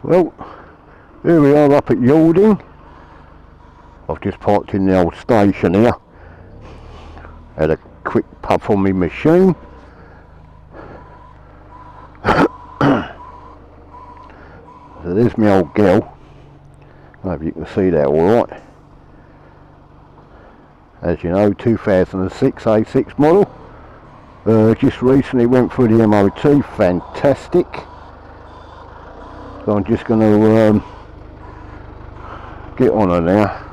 Well, here we are up at Yalding. I've just parked in the old station here. Had a quick puff on my machine. So there's my old girl. I hope you can see that alright. As you know, 2006 A6 model. Just recently went through the MOT, fantastic. So I'm just going to get on her now.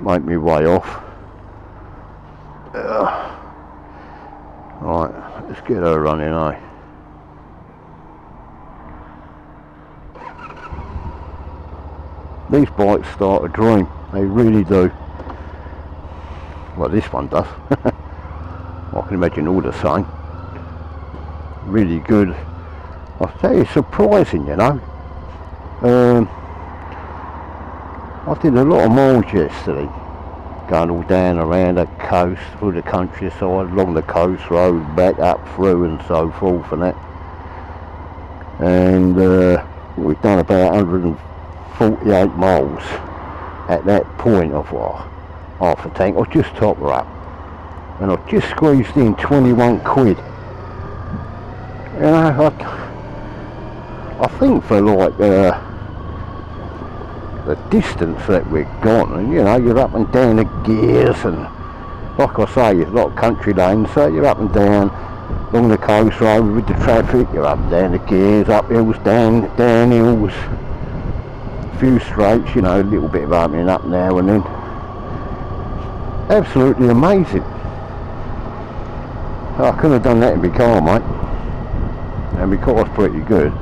Make me way off. Right, let's get her running, eh? These bikes start a dream, they really do. Well, this one does. I can imagine all the same. Really good. I'll tell you, surprising, you know. I did a lot of miles yesterday, going all down around the coast, through the countryside, along the coast road, back up through and so forth and that. And we've done about 148 miles at that point of half a tank. I just topped her up and I just squeezed in 21 quid. You know, I think for like the distance that we've gone, and you know, you're up and down the gears, and like I say, there's a lot of country lanes, so you're up and down along the coast road with the traffic, you're up and down the gears, up hills, down hills, a few straights, you know, a little bit of opening up now and then. Absolutely amazing. I couldn't have done that in my car, mate. And my car's pretty good.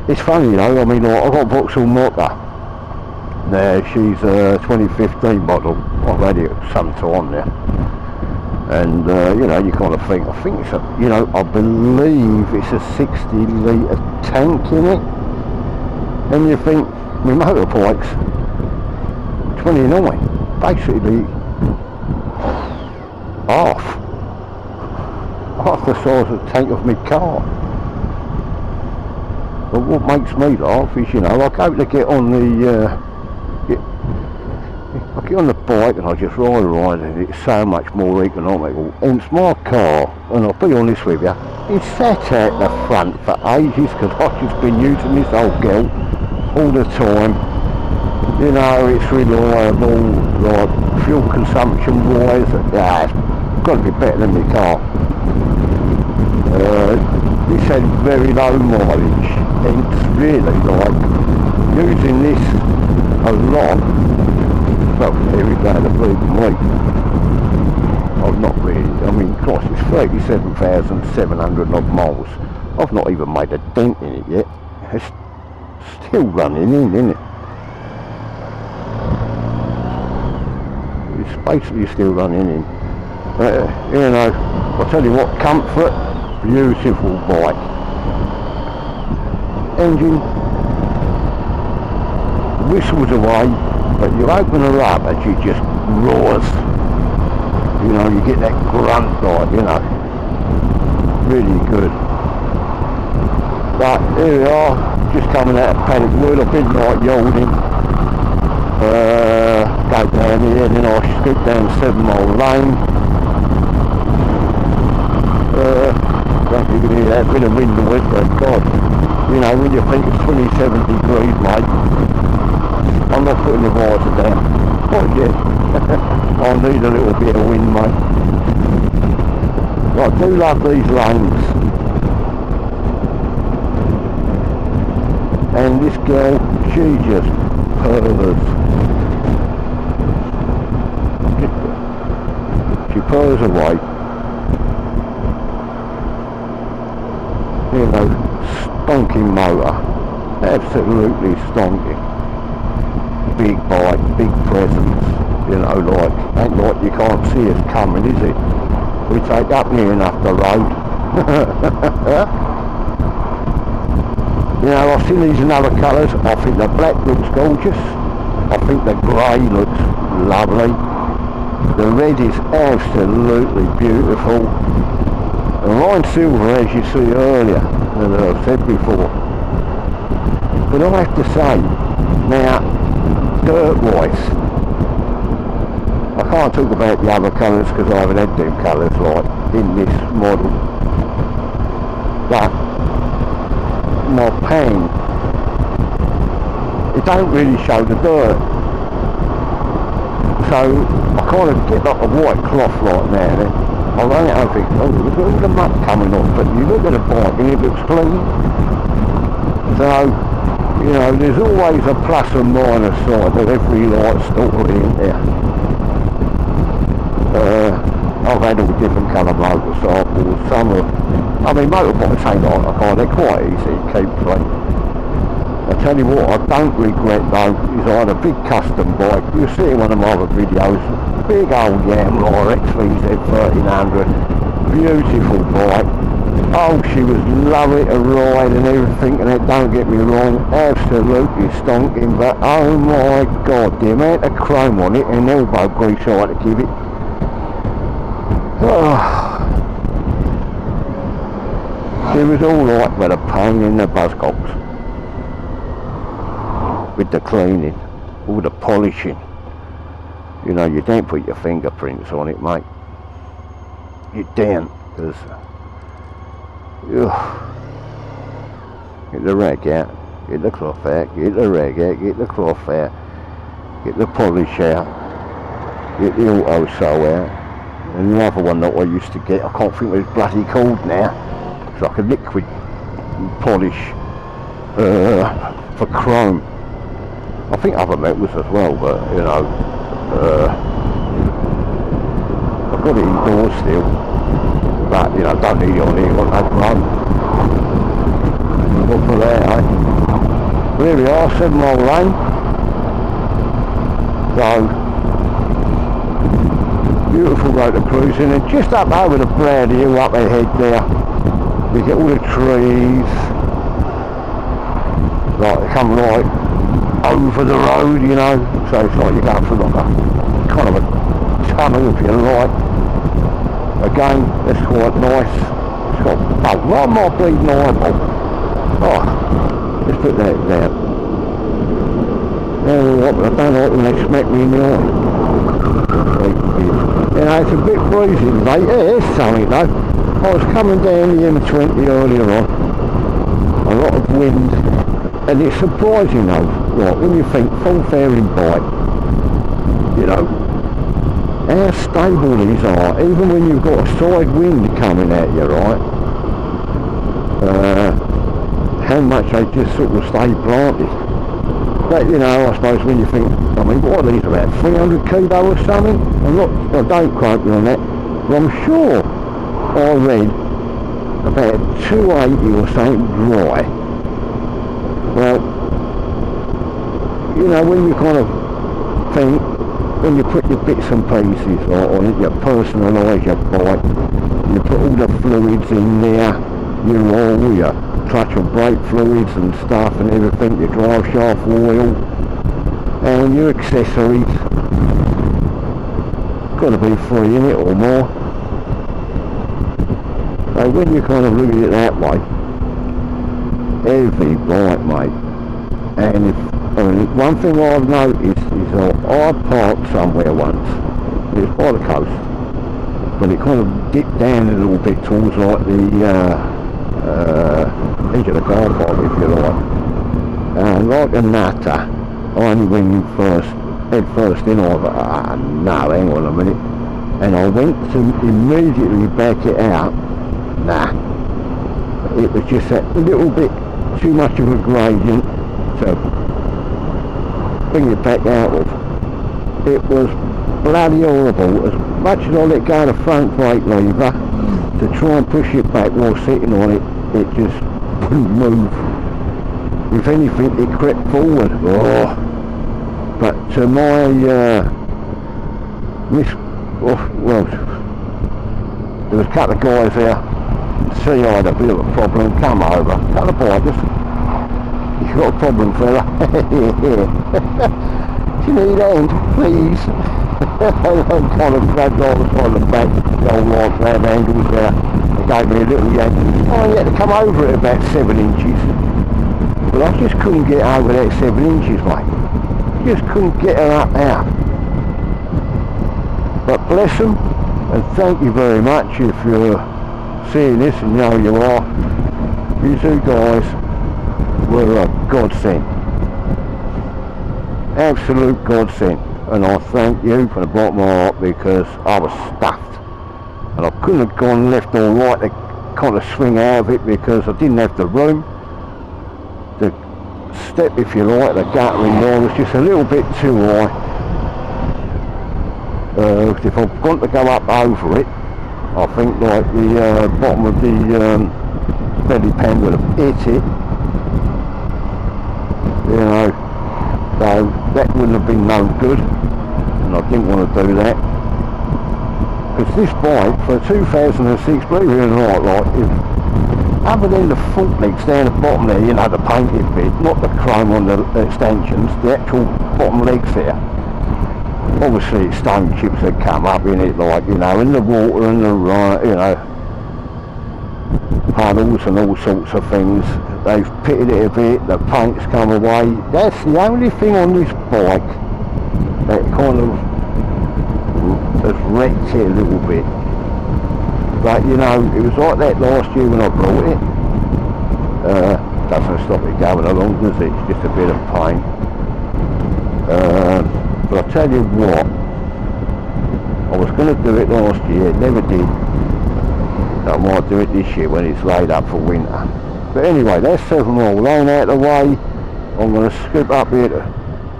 It's funny, you know, I mean, I've got a Vauxhall Motor. Now, she's a 2015 model. I've had it some time now. And, you know, you kind of think, I think it's a, you know, I believe it's a 60 litre tank in it. And you think, my motorbike's 29. Basically, half the size of the tank of my car. But what makes me laugh is, you know, I go to get on the I get on the bike and I just ride and it's so much more economical. And it's my car, and I'll be honest with you, it's sat at the front for ages because I've just been using this old girl all the time. You know, it's reliable, like fuel consumption wise, yeah, it's got to be better than my car. This had very low mileage, and it's really like using this a lot. Well, every day of the bleeding week. Oh, not really. I mean, gosh, it's 37,700 odd miles. I've not even made a dent in it yet. It's still running in, isn't it? It's basically still running in. You know, I'll tell you what, comfort, beautiful bike. Engine whistles away, but you open her up and she just roars. You know, you get that grunt like, you know. Really good. But here we are, just coming out of Paddock Wood. I've been like Yalding. Go down here, then I scoot down 7 Mile Lane. Don't you can hear that bit of wind and wet, but God, you know, when you think it's 27 degrees, mate, I'm not putting the visor down. Not yet. I need a little bit of wind, mate. But I do love these lanes. And this girl, she just purrs. She purrs away. You know, stonking motor. Absolutely stonking. Big bike, big presence, you know, like, ain't like you can't see us coming, is it? We take up near enough the road. You know, I've seen these in other colours. I think the black looks gorgeous. I think the grey looks lovely. The red is absolutely beautiful. And mine's silver, as you see earlier, as I said before. But I have to say, now, dirt-wise, I can't talk about the other colours because I haven't had them colours like in this model. But my pan, it don't really show the dirt. So I kind of get like a white cloth right now then. I run it and think, oh, look at all the mud coming off, but you look at the bike and it looks clean. So, you know, there's always a plus and minus side of every light story in there. I've had all different colour motorcycles, some of, I mean motorbikes ain't like a car, they're quite easy to keep clean. I tell you what, I don't regret though, is I had a big custom bike, you'll see in one of my other videos, big old Yamaha st1300, beautiful bike. Oh, she was lovely to ride and everything, and don't get me wrong, absolutely stonking, but oh my god, the amount of chrome on it and elbow grease I had to give it. Oh, it was alright with a pain in the buzzcocks. With the cleaning, all the polishing. You know, you don't put your fingerprints on it, mate. You don't, because get the rag out, get the cloth out, get the rag out, get the cloth out, get the polish out, get the auto sew out. And the other one that I used to get, I can't think what it's bloody called now. It's like a liquid polish for chrome. I think other metals as well, but you know, I've got it indoors still. But you know, don't need it on here, got no chrome. Look for that, eh? There we are, 7 Mile Lane. So, beautiful road to cruising, and just up over the Brown Hill up ahead there, you get all the trees, like they come right over the road, you know, so it's like you're going through like a kind of a tunnel if you like. Again, that's quite nice. It's got, oh, why am I bleeding eyeball? Oh, let's put that down. Oh, I don't like when they smack me in the eye. You know, it's a bit freezing, mate. Yeah, it's something though. I was coming down the M20 earlier on, a lot of wind, and it's surprising though, right, when you think full fairing bike, you know, how stable these are, even when you've got a side wind coming at you, right? How much they just sort of stay planted. But you know, I suppose when you think, I mean, what are these, about 300 kilo or something? I don't quote me on that, but I'm sure I read about 280 or something dry. Well, you know, when you kind of think, when you put your bits and pieces on it, you personalise your bike, you put all the fluids in there, your oil, your clutch and brake fluids and stuff and everything, your drive shaft oil and your accessories, got to be free in it or more. So when you kind of look at it that way, heavy bike, mate. And if, I mean, one thing I've noticed is I parked somewhere once, it was by the coast, but it kind of dipped down a little bit towards like the edge of the car park, if you like. And like a nutter, I only went head first in, I thought, no, hang on a minute. And I went to immediately back it out. Nah. It was just a little bit too much of a gradient to bring it back out of. It was bloody horrible. As much as I let go of the front brake lever to try and push it back while sitting on it, it just wouldn't move. If anything, it crept forward. Oh. But to my well, there was a couple of guys there. See, I had a bit of a problem. Come over, couple of bikers. You've got a problem, fella. Do you need a hand, please? I kind of grabbed on the back, the old right grab handles there. gave me a little yank. I only had to come over it about 7 inches. But I just couldn't get over that 7 inches, mate. Just couldn't get her up there. But bless them, and thank you very much if you're seeing this, and you know you are. You two guys were a godsend. Absolute godsend. And I thank you from the bottom of my heart, because I was stuffed. And I couldn't have gone left or right to kind of swing out of it, because I didn't have the room. The step, if you like, the guttering wire was just a little bit too high. If I've got to go up over it, I think like the bottom of the belly pan would have hit it. You know, so that wouldn't have been no good, and I didn't want to do that. Because this bike, for 2006, believe it or not, like, other than the fault legs down the bottom there, you know, the painted bit, not the chrome on the extensions, the actual bottom legs there. Obviously it's stone chips that come up in it, like, you know, in the water and the, you know, puddles and all sorts of things. They've pitted it a bit, the paint's come away. That's the only thing on this bike that kind of has wrecked it a little bit. But, you know, it was like that last year when I brought it. Doesn't stop it going along, does it? It's just a bit of pain. But I tell you what, I was going to do it last year, never did. I might do it this year when it's laid up for winter. But anyway, that's 7 mile lane out of the way. I'm going to scoop up here to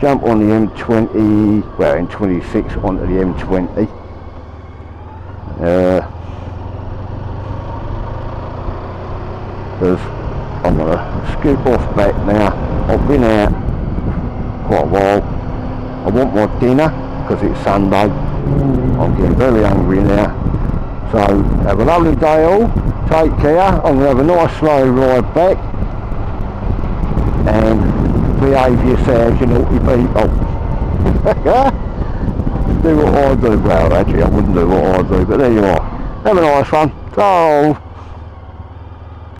jump on the M20, well, M26 onto the M20. Because I'm going to scoop off back now. I've been out quite a while. I want my dinner because it's Sunday. I'm getting very hungry now. So have a lovely day all. Take care. I'm going to have a nice slow ride back. And behave yourselves, you naughty people. Do what I do. Well, actually I wouldn't do what I do, but there you are. Have a nice one. Ciao.